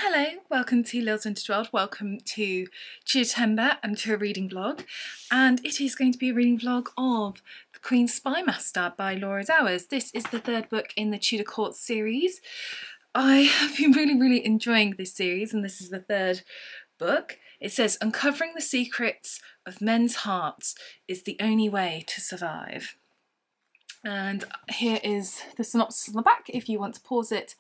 Hello, welcome to Lil's Vintage World, welcome to Tudor and to a reading vlog, and it is going to be a reading vlog of The Queen's Spymaster by Laura Dowers. This is the third book in the Tudor Court series. I have been really enjoying this series, and this is the third book. It says, uncovering the secrets of men's hearts is the only way to survive. And here is the synopsis on the back if you want to pause it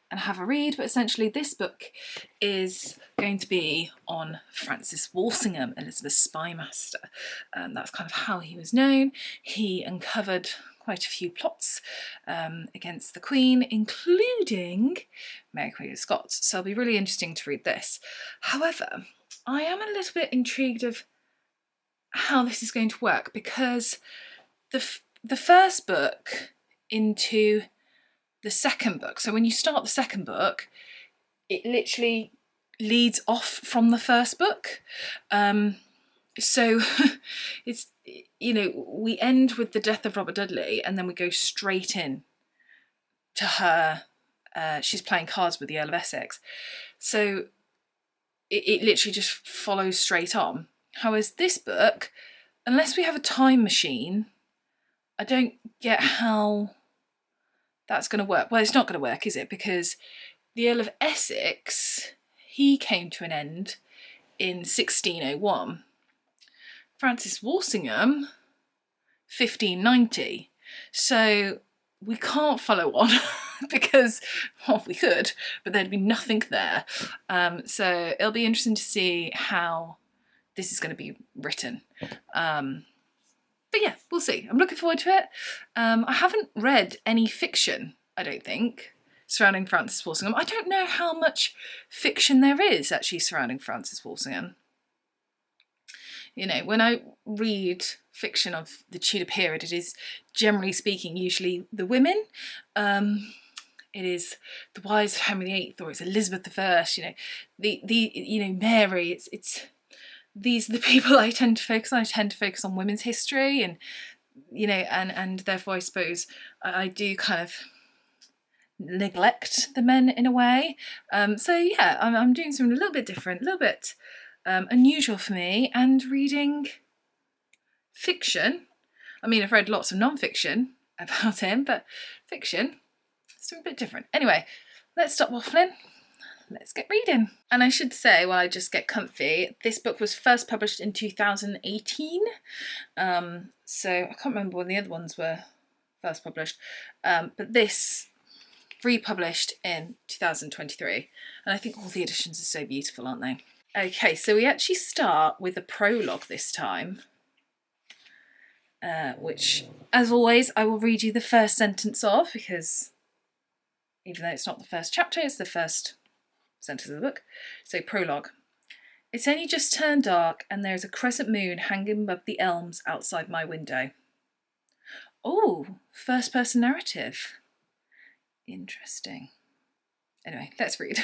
and have a read, but essentially this book is going to be on Francis Walsingham, Elizabeth's Spymaster. That's kind of how he was known. He uncovered quite a few plots against the Queen, including Mary Queen of Scots, so it'll be really interesting to read this. However, I am a little bit intrigued of how this is going to work, because the first book into the second book, so when you start the second book, it literally leads off from the first book. So it's, you know, we end with the death of Robert Dudley and then we go straight in to her. She's playing cards with the Earl of Essex. So it literally just follows straight on. However, this book, unless we have a time machine, I don't get how that's going to work. Well, it's not going to work, is it? Because the Earl of Essex, he came to an end in 1601. Francis Walsingham, 1590. So we can't follow on because, well, we could, but there'd be nothing there. So it'll be interesting to see how this is going to be written. But yeah, we'll see. I'm looking forward to it. I haven't read any fiction, I don't think, surrounding Francis Walsingham. I don't know how much fiction there is actually surrounding Francis Walsingham. You know, when I read fiction of the Tudor period, it is, generally speaking, usually the women. It is the wives of Henry VIII, or it's Elizabeth I. You know, Mary. It's these are the people I tend to focus on. I tend to focus on women's history, and you know, and therefore I suppose I do kind of neglect the men in a way. So yeah, I'm doing something a little bit different, a little bit unusual for me, and reading fiction. I mean, I've read lots of non-fiction about him, but fiction, something a bit different. Anyway, let's stop waffling. Let's get reading. And I should say, while I just get comfy, this book was first published in 2018. So I can't remember when the other ones were first published, but this republished in 2023. And I think all the editions are so beautiful, aren't they? Okay, so we actually start with a prologue this time, which, as always, I will read you the first sentence of, because even though it's not the first chapter, it's the first sentence of the book. So, prologue. It's only just turned dark and there is a crescent moon hanging above the elms outside my window. Oh, first person narrative. Interesting. Anyway, let's read.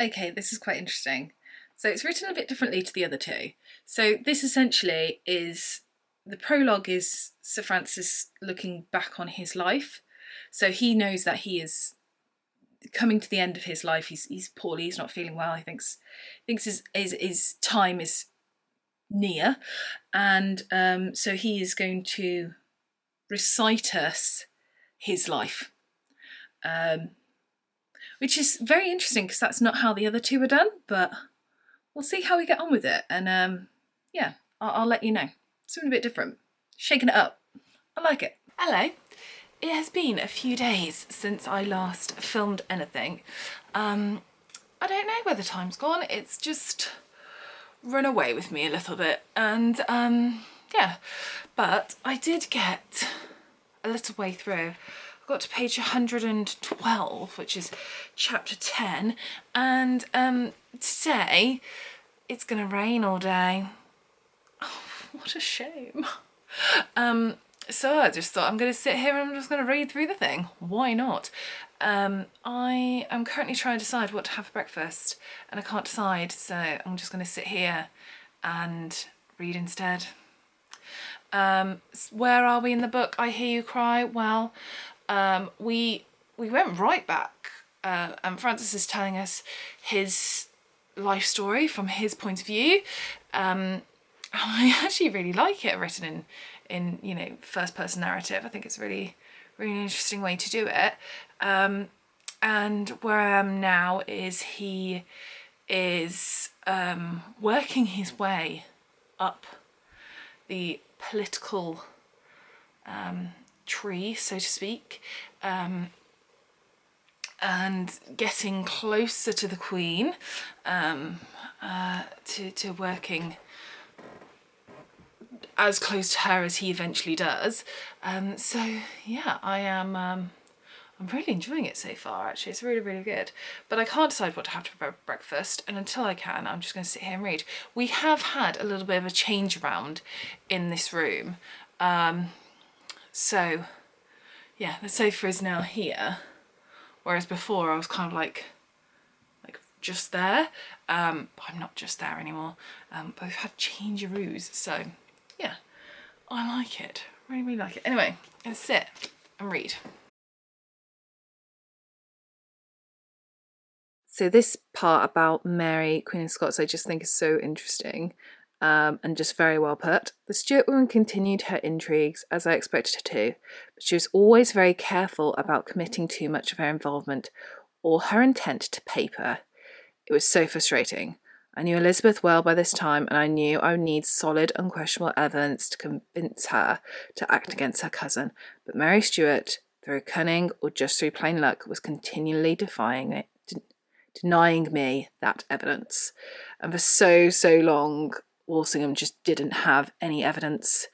Okay, this is quite interesting. So it's written a bit differently to the other two. So this essentially is, the prologue is Sir Francis looking back on his life. So he knows that he is coming to the end of his life. He's poorly, he's not feeling well. He thinks his time is near. And so he is going to recite us his life. Which is very interesting because that's not how the other two were done, but we'll see how we get on with it, and yeah, I'll let you know. Something a bit different. Shaking it up. I like it. Hello. It has been a few days since I last filmed anything. I don't know where the time's gone. It's just run away with me a little bit, and yeah. But I did get a little way through. I got to page 112, which is chapter 10, and today it's gonna rain all day. Oh, what a shame. So I just thought I'm gonna sit here and I'm just gonna read through the thing. Why not? I am currently trying to decide what to have for breakfast and I can't decide, so I'm just going to sit here and read instead. Where are we in the book? I Hear You Cry. Well, we went right back, and Francis is telling us his life story from his point of view. I actually really like it written in you know, first person narrative. I think it's really an interesting way to do it. And where I am now is he is working his way up the political tree, so to speak, and getting closer to the Queen, to working as close to her as he eventually does. So yeah, I'm really enjoying it so far, actually. It's really good. But I can't decide what to have for breakfast, and until I can, I'm just going to sit here and read. We have had a little bit of a change around in this room. So yeah, the sofa is now here, whereas before I was kind of like just there. But I'm not just there anymore. But we've had change-a-roos, so yeah, I like it. Really like it. Anyway, let's sit and read. So this part about Mary, Queen of Scots, I just think is so interesting, and just very well put. The Stuart woman continued her intrigues, as I expected her to, but she was always very careful about committing too much of her involvement or her intent to paper. It was so frustrating. I knew Elizabeth well by this time, and I knew I would need solid, unquestionable evidence to convince her to act against her cousin, but Mary Stuart, through cunning or just through plain luck, was continually denying me that evidence. And for so long, Walsingham just didn't have any evidence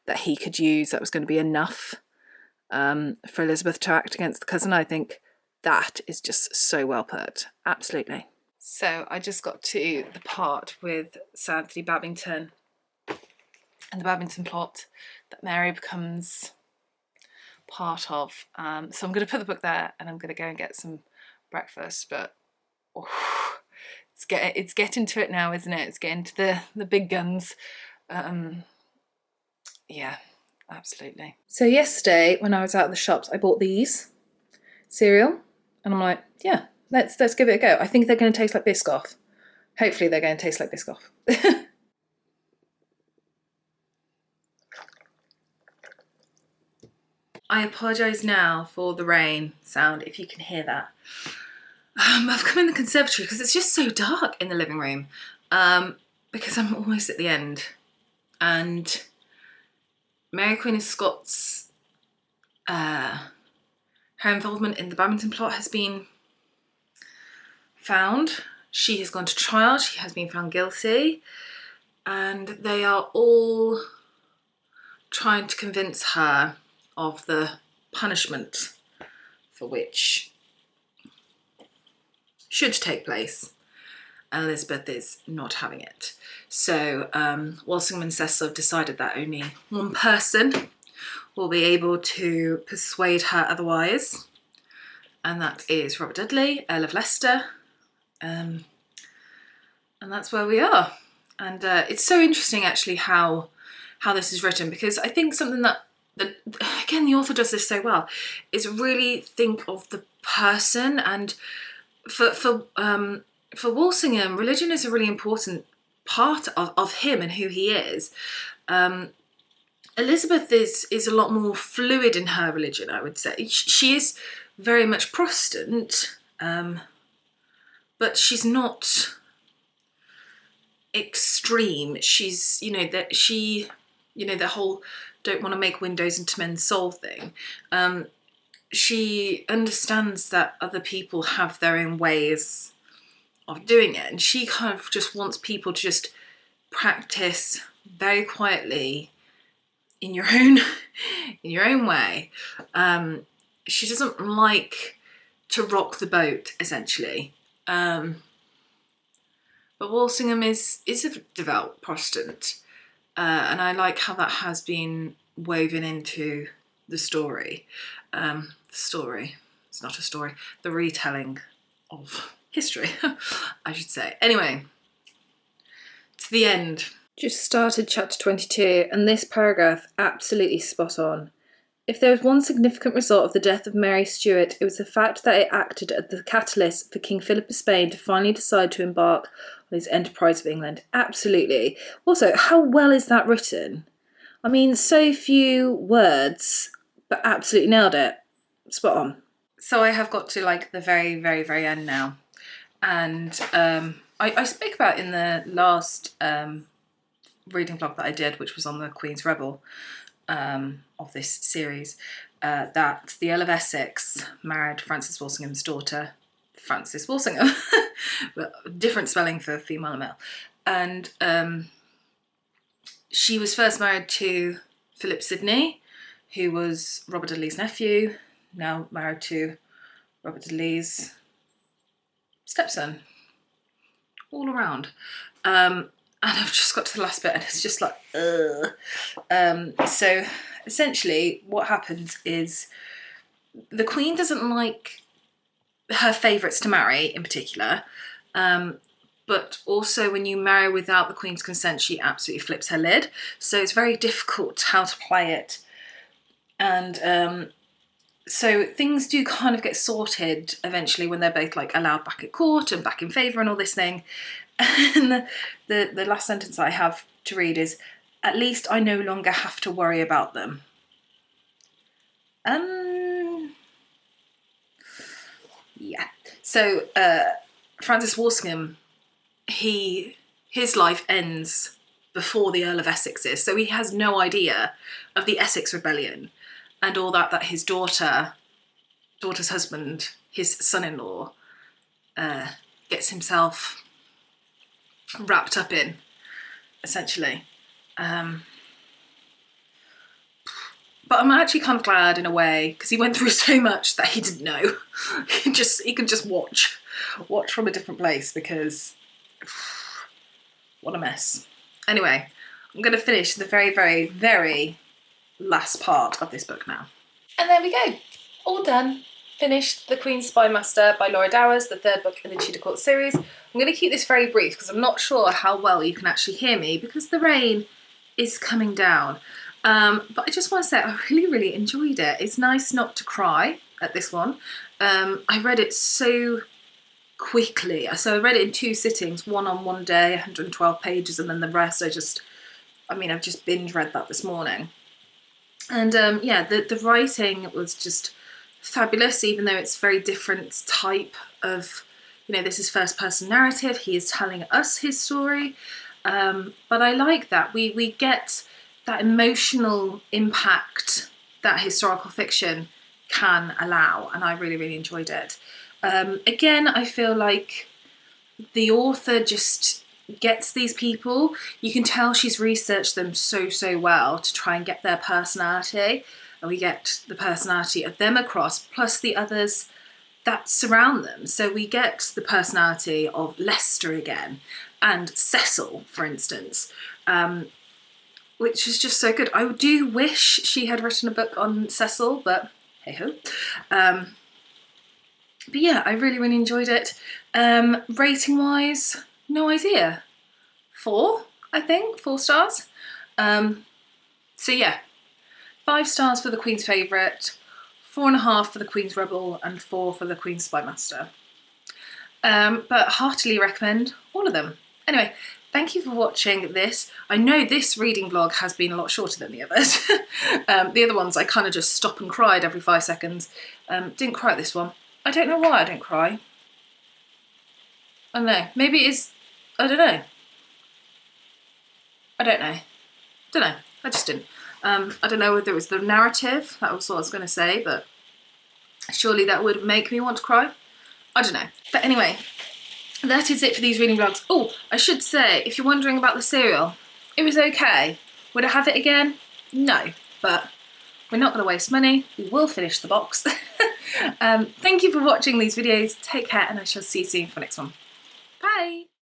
that he could use that was going to be enough for Elizabeth to act against the cousin. I think that is just so well put. Absolutely. So I just got to the part with Sir Anthony Babington and the Babington plot that Mary becomes part of. So I'm going to put the book there and I'm going to go and get some breakfast, but it's getting to it now, isn't it? It's getting to the big guns. Yeah, absolutely. So yesterday when I was out of the shops, I bought these cereal, and I'm like, yeah, let's give it a go. I think they're going to taste like Biscoff. Hopefully they're going to taste like Biscoff. I apologise now for the rain sound, if you can hear that. I've come in the conservatory because it's just so dark in the living room, because I'm almost at the end, and Mary Queen of Scots, her involvement in the Babington plot has been found. She has gone to trial, she has been found guilty, and they are all trying to convince her of the punishment for which should take place. Elizabeth is not having it. So Walsingham and Cecil have decided that only one person will be able to persuade her otherwise, and that is Robert Dudley, Earl of Leicester, and that's where we are. And it's so interesting actually how this is written, because I think something that again, the author does this so well, is really think of the person. And for Walsingham, religion is a really important part of him and who he is. Elizabeth is a lot more fluid in her religion, I would say. She is very much Protestant, but she's not extreme. She's, the whole don't want to make windows into men's soul thing. She understands that other people have their own ways of doing it, and she kind of just wants people to just practice very quietly in your own way. She doesn't like to rock the boat, essentially. But Walsingham is a devout Protestant, and I like how that has been woven into the story. it's not a story, the retelling of history, I should say. Anyway, to the end. Just started chapter 22, and this paragraph, absolutely spot on. If there was one significant result of the death of Mary Stuart, it was the fact that it acted as the catalyst for King Philip of Spain to finally decide to embark on his enterprise of England. Absolutely. Also, how well is that written? I mean, so few words, but absolutely nailed it. Spot on. So I have got to like the very, very, very end now. And I spoke about in the last reading vlog that I did, which was on the Queen's Rebel of this series, that the Earl of Essex married Francis Walsingham's daughter, Frances Walsingham, but different spelling for female and male. And she was first married to Philip Sidney, who was Robert Dudley's nephew, now married to Robert Dudley's stepson. All around. And I've just got to the last bit and it's just like, ugh. So essentially what happens is the Queen doesn't like her favourites to marry in particular, but also when you marry without the Queen's consent, she absolutely flips her lid. So it's very difficult how to play it. And so things do kind of get sorted eventually when they're both like allowed back at court and back in favour and all this thing. And the last sentence I have to read is, "At least I no longer have to worry about them." Yeah. So Francis Walsingham, his life ends before the Earl of Essex's, so he has no idea of the Essex Rebellion and all that his daughter's husband, his son-in-law, gets himself wrapped up in, essentially. But I'm actually kind of glad in a way, because he went through so much that he didn't know. He could just watch from a different place, because what a mess. Anyway, I'm going to finish the very, very, very last part of this book now. And there we go. All done. Finished The Queen's Spymaster by Laura Dowers, the third book in the Tudor Court series. I'm going to keep this very brief because I'm not sure how well you can actually hear me because the rain is coming down. But I just want to say I really, really enjoyed it. It's nice not to cry at this one. I read it so quickly. So I read it in 2 sittings, one on one day, 112 pages, and then the rest I've just binge read that this morning. And yeah, the writing was just fabulous, even though it's very different type of, this is first person narrative. He is telling us his story. But I like that. We get that emotional impact that historical fiction can allow, and I really, really enjoyed it. Again, I feel like the author just gets these people. You can tell she's researched them so well to try and get their personality, and we get the personality of them across, plus the others that surround them. So we get the personality of Leicester again, and Cecil, for instance, which is just so good. I do wish she had written a book on Cecil, but hey-ho. But yeah, I really, really enjoyed it. Rating-wise, no idea. 4, I think, 4 stars. So yeah, 5 stars for The Queen's Favourite, 4.5 for The Queen's Rebel, and 4 for The Queen's Spymaster. But heartily recommend all of them. Anyway, thank you for watching this. I know this reading vlog has been a lot shorter than the others. The other ones I kind of just stop and cried every 5 seconds. Didn't cry at this one. I don't know why I didn't cry. I don't know. Maybe it is... I don't know. I just didn't. I don't know whether it was the narrative. That was what I was going to say, but surely that would make me want to cry. I don't know. But anyway, that is it for these reading vlogs. Oh, I should say, if you're wondering about the cereal, it was okay. Would I have it again? No, but we're not going to waste money. We will finish the box. Thank you for watching these videos. Take care, and I shall see you soon for the next one. Bye.